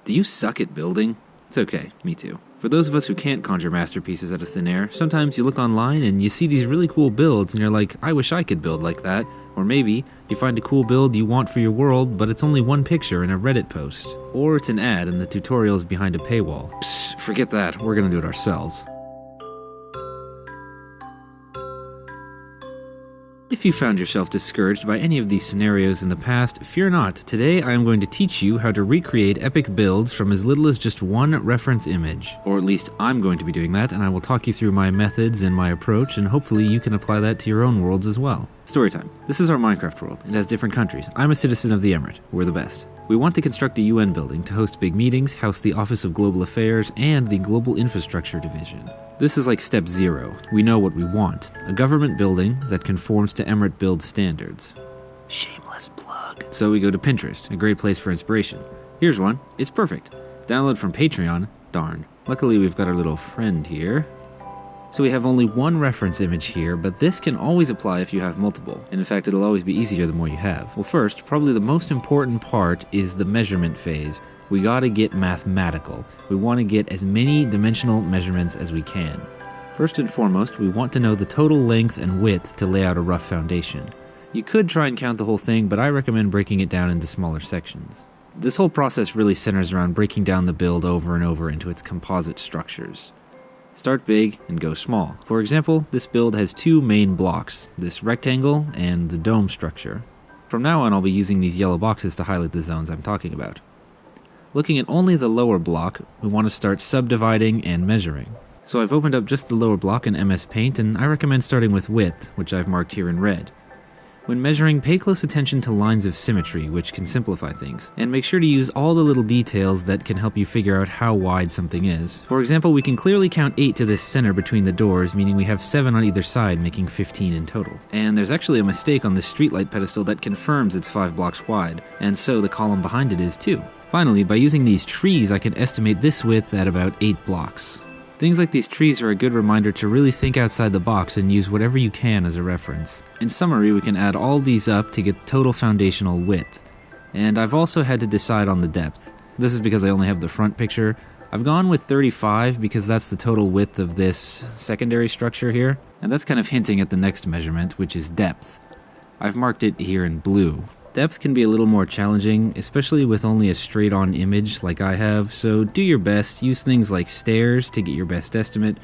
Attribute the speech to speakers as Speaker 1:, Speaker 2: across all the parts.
Speaker 1: Do you suck at building? It's okay, me too. For those of us who can't conjure masterpieces out of thin air, sometimes you look online and you see these really cool builds and you're like, I wish I could build like that. Or maybe you find a cool build you want for your world, but it's only one picture in a Reddit post. Or it's an ad and the tutorial is behind a paywall. Psst, forget that, we're gonna do it ourselves. If you found yourself discouraged by any of these scenarios in the past, fear not. Today I am going to teach you how to recreate epic builds from as little as just one reference image. Or at least I'm going to be doing that, and I will talk you through my methods and my approach, and hopefully you can apply that to your own worlds as well. Storytime. This is our Minecraft world. It has different countries. I'm a citizen of the Emirate. We're the best. We want to construct a UN building to host big meetings, house the Office of Global Affairs, and the Global Infrastructure Division. This is like step 0. We know what we want. A government building that conforms to Emirate build standards. Shameless plug. So we go to Pinterest, a great place for inspiration. Here's one. It's perfect. Download from Patreon. Darn. Luckily we've got our little friend here. So we have only one reference image here, but this can always apply if you have multiple. And in fact, it'll always be easier the more you have. Well, first, probably the most important part is the measurement phase. We gotta get mathematical. We want to get as many dimensional measurements as we can. First and foremost, we want to know the total length and width to lay out a rough foundation. You could try and count the whole thing, but I recommend breaking it down into smaller sections. This whole process really centers around breaking down the build over and over into its composite structures. Start big and go small. For example, this build has 2 main blocks, this rectangle and the dome structure. From now on, I'll be using these yellow boxes to highlight the zones I'm talking about. Looking at only the lower block, we want to start subdividing and measuring. So I've opened up just the lower block in MS Paint, and I recommend starting with width, which I've marked here in red. When measuring, pay close attention to lines of symmetry, which can simplify things, and make sure to use all the little details that can help you figure out how wide something is. For example, we can clearly count 8 to this center between the doors, meaning we have 7 on either side, making 15 in total. And there's actually a mistake on this streetlight pedestal that confirms it's 5 blocks wide, and so the column behind it is too. Finally, by using these trees, I can estimate this width at about 8 blocks. Things like these trees are a good reminder to really think outside the box and use whatever you can as a reference. In summary, we can add all these up to get total foundational width. And I've also had to decide on the depth. This is because I only have the front picture. I've gone with 35 because that's the total width of this secondary structure here. And that's kind of hinting at the next measurement, which is depth. I've marked it here in blue. Depth can be a little more challenging, especially with only a straight-on image like I have, so do your best. Use things like stairs to get your best estimate,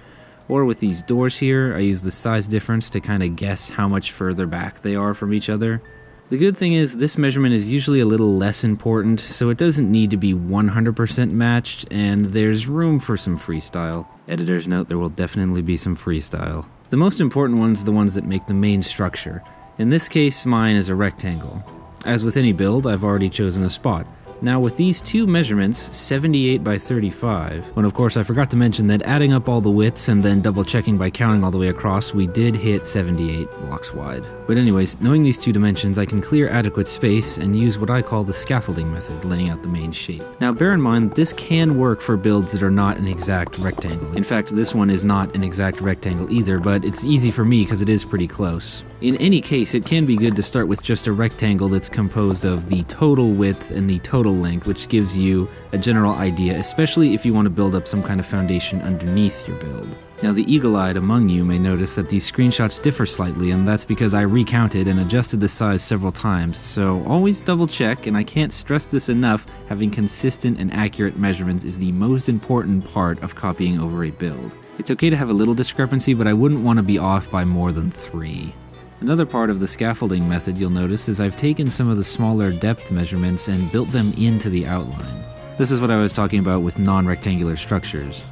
Speaker 1: or with these doors here, I use the size difference to kind of guess how much further back they are from each other. The good thing is this measurement is usually a little less important, so it doesn't need to be 100% matched, and there's room for some freestyle. Editor's note, there will definitely be some freestyle. The most important ones are the ones that make the main structure. In this case, mine is a rectangle. As with any build, I've already chosen a spot. Now with these 2 measurements, 78 by 35, when of course I forgot to mention that adding up all the widths and then double checking by counting all the way across, we did hit 78 blocks wide. But anyways, knowing these 2 dimensions, I can clear adequate space and use what I call the scaffolding method, laying out the main shape. Now bear in mind, this can work for builds that are not an exact rectangle. In fact, this one is not an exact rectangle either, but it's easy for me because it is pretty close. In any case, it can be good to start with just a rectangle that's composed of the total width and the total length, which gives you a general idea, especially if you want to build up some kind of foundation underneath your build. Now the eagle-eyed among you may notice that these screenshots differ slightly, and that's because I recounted and adjusted the size several times, so always double check, and I can't stress this enough, having consistent and accurate measurements is the most important part of copying over a build. It's okay to have a little discrepancy, but I wouldn't want to be off by more than 3. Another part of the scaffolding method you'll notice is I've taken some of the smaller depth measurements and built them into the outline. This is what I was talking about with non-rectangular structures.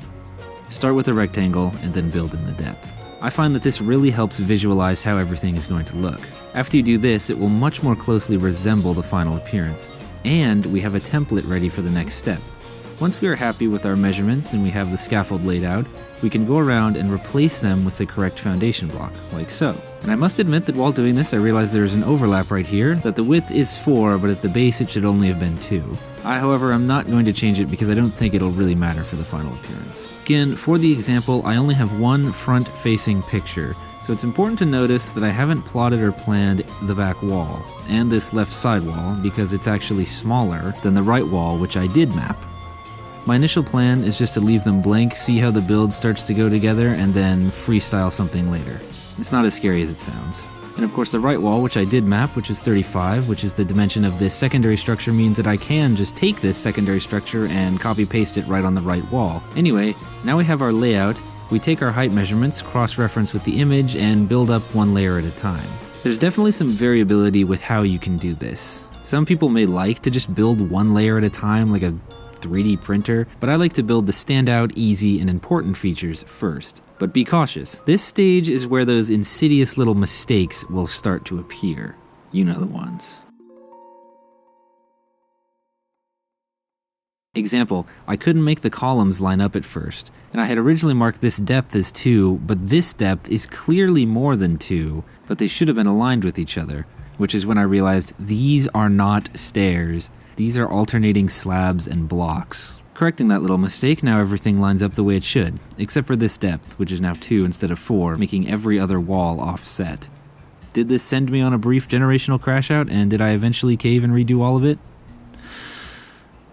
Speaker 1: Start with a rectangle and then build in the depth. I find that this really helps visualize how everything is going to look. After you do this, it will much more closely resemble the final appearance, and we have a template ready for the next step. Once we are happy with our measurements and we have the scaffold laid out, we can go around and replace them with the correct foundation block, like so. And I must admit that while doing this, I realized there is an overlap right here, that the width is 4, but at the base it should only have been 2. I, however, am not going to change it because I don't think it'll really matter for the final appearance. Again, for the example, I only have one front-facing picture, so it's important to notice that I haven't plotted or planned the back wall, and this left side wall, because it's actually smaller than the right wall, which I did map. My initial plan is just to leave them blank, see how the build starts to go together, and then freestyle something later. It's not as scary as it sounds. And of course the right wall, which I did map, which is 35, which is the dimension of this secondary structure, means that I can just take this secondary structure and copy paste it right on the right wall. Anyway, now we have our layout. We take our height measurements, cross-reference with the image, and build up one layer at a time. There's definitely some variability with how you can do this. Some people may like to just build one layer at a time like a 3D printer, but I like to build the standout, easy, and important features first. But be cautious. This stage is where those insidious little mistakes will start to appear. You know the ones. Example, I couldn't make the columns line up at first, and I had originally marked this depth as 2, but this depth is clearly more than 2, but they should have been aligned with each other, which is when I realized these are not stairs. These are alternating slabs and blocks. Correcting that little mistake, now everything lines up the way it should, except for this depth, which is now 2 instead of 4, making every other wall offset. Did this send me on a brief generational crash out, and did I eventually cave and redo all of it?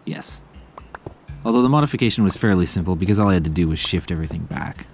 Speaker 1: Yes. Although the modification was fairly simple because all I had to do was shift everything back.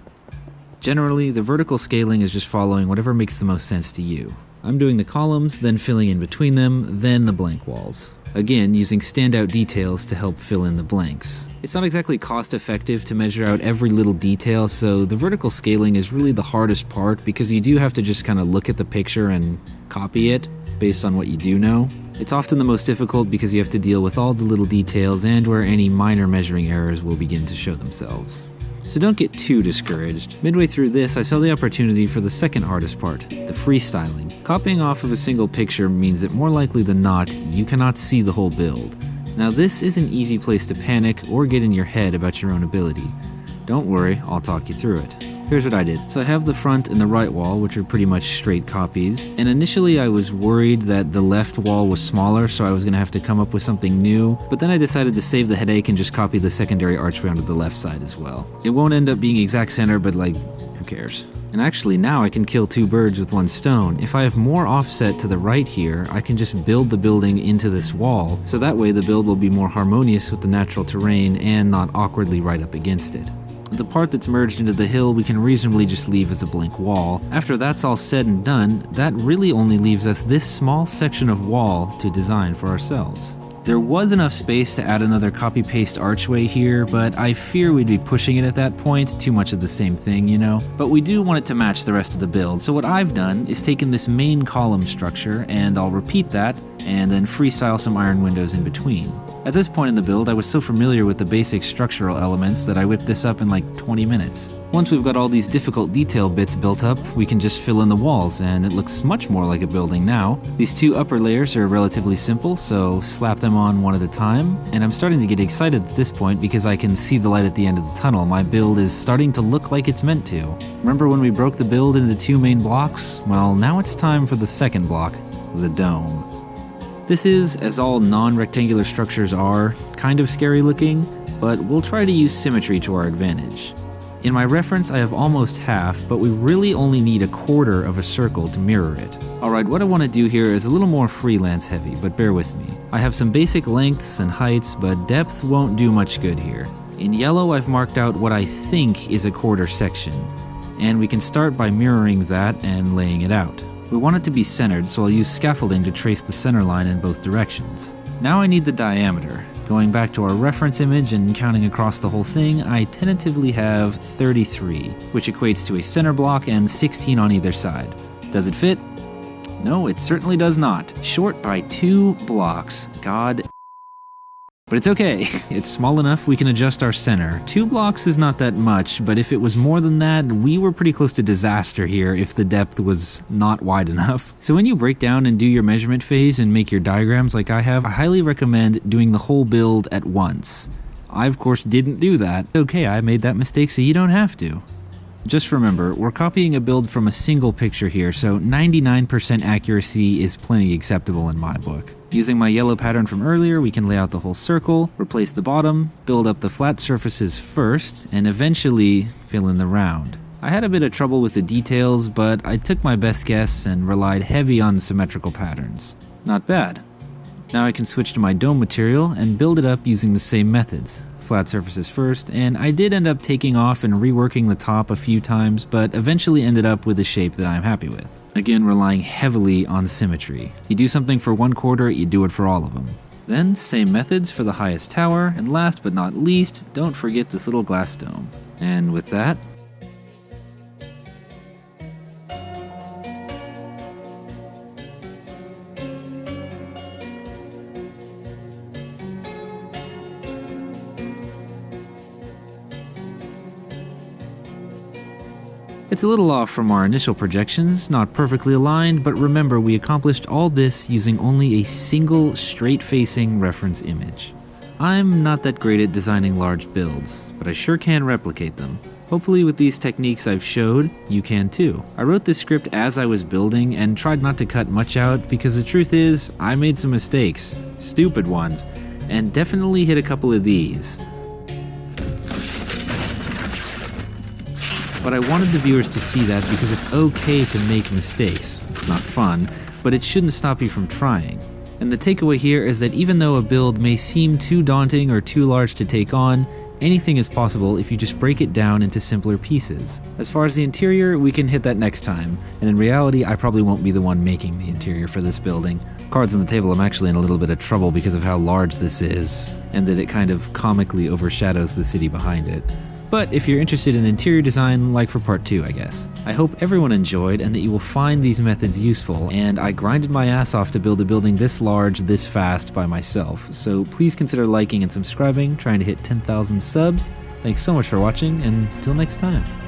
Speaker 1: Generally, the vertical scaling is just following whatever makes the most sense to you. I'm doing the columns, then filling in between them, then the blank walls. Again, using standout details to help fill in the blanks. It's not exactly cost effective to measure out every little detail, so the vertical scaling is really the hardest part because you do have to just kind of look at the picture and copy it based on what you do know. It's often the most difficult because you have to deal with all the little details and where any minor measuring errors will begin to show themselves. So don't get too discouraged. Midway through this, I saw the opportunity for the second hardest part, the freestyling. Copying off of a single picture means that more likely than not, you cannot see the whole build. Now this is an easy place to panic or get in your head about your own ability. Don't worry, I'll talk you through it. Here's what I did. So I have the front and the right wall, which are pretty much straight copies. And initially I was worried that the left wall was smaller, so I was gonna have to come up with something new. But then I decided to save the headache and just copy the secondary archway onto the left side as well. It won't end up being exact center, but like, who cares? And actually now I can kill 2 birds with 1 stone. If I have more offset to the right here, I can just build the building into this wall, so that way the build will be more harmonious with the natural terrain and not awkwardly right up against it. The part that's merged into the hill we can reasonably just leave as a blank wall. After that's all said and done, that really only leaves us this small section of wall to design for ourselves. There was enough space to add another copy-paste archway here, but I fear we'd be pushing it at that point, too much of the same thing, you know? But we do want it to match the rest of the build, so what I've done is taken this main column structure, and I'll repeat that, and then freestyle some iron windows in between. At this point in the build, I was so familiar with the basic structural elements that I whipped this up in like 20 minutes. Once we've got all these difficult detail bits built up, we can just fill in the walls, and it looks much more like a building now. These 2 upper layers are relatively simple, so slap them on one at a time, and I'm starting to get excited at this point because I can see the light at the end of the tunnel. My build is starting to look like it's meant to. Remember when we broke the build into 2 main blocks? Well, now it's time for the second block, the dome. This is, as all non-rectangular structures are, kind of scary looking, but we'll try to use symmetry to our advantage. In my reference, I have almost half, but we really only need a quarter of a circle to mirror it. Alright, what I want to do here is a little more freelance heavy, but bear with me. I have some basic lengths and heights, but depth won't do much good here. In yellow, I've marked out what I think is a quarter section, and we can start by mirroring that and laying it out. We want it to be centered, so I'll use scaffolding to trace the center line in both directions. Now I need the diameter. Going back to our reference image and counting across the whole thing, I tentatively have 33, which equates to a center block and 16 on either side. Does it fit? No, it certainly does not. Short by 2 blocks. God. But it's okay. It's small enough we can adjust our center. 2 blocks is not that much, but if it was more than that, we were pretty close to disaster here if the depth was not wide enough. So when you break down and do your measurement phase and make your diagrams like I have, I highly recommend doing the whole build at once. I of course didn't do that. Okay, I made that mistake so you don't have to. Just remember, we're copying a build from a single picture here, so 99% accuracy is plenty acceptable in my book. Using my yellow pattern from earlier, we can lay out the whole circle, replace the bottom, build up the flat surfaces first, and eventually fill in the round. I had a bit of trouble with the details, but I took my best guess and relied heavy on symmetrical patterns. Not bad. Now I can switch to my dome material and build it up using the same methods. Flat surfaces first, and I did end up taking off and reworking the top a few times, but eventually ended up with a shape that I'm happy with. Again, relying heavily on symmetry. You do something for one quarter, you do it for all of them. Then, same methods for the highest tower, and last but not least, don't forget this little glass dome. And with that, it's a little off from our initial projections, not perfectly aligned, but remember we accomplished all this using only a single straight-facing reference image. I'm not that great at designing large builds, but I sure can replicate them. Hopefully with these techniques I've showed, you can too. I wrote this script as I was building and tried not to cut much out because the truth is, I made some mistakes, stupid ones, and definitely hit a couple of these. But I wanted the viewers to see that because it's okay to make mistakes. Not fun, but it shouldn't stop you from trying. And the takeaway here is that even though a build may seem too daunting or too large to take on, anything is possible if you just break it down into simpler pieces. As far as the interior, we can hit that next time, and in reality I probably won't be the one making the interior for this building. Cards on the table, I'm actually in a little bit of trouble because of how large this is, and that it kind of comically overshadows the city behind it. But if you're interested in interior design, like for part 2, I guess. I hope everyone enjoyed and that you will find these methods useful, and I grinded my ass off to build a building this large, this fast by myself, so please consider liking and subscribing, trying to hit 10,000 subs. Thanks so much for watching, and until next time.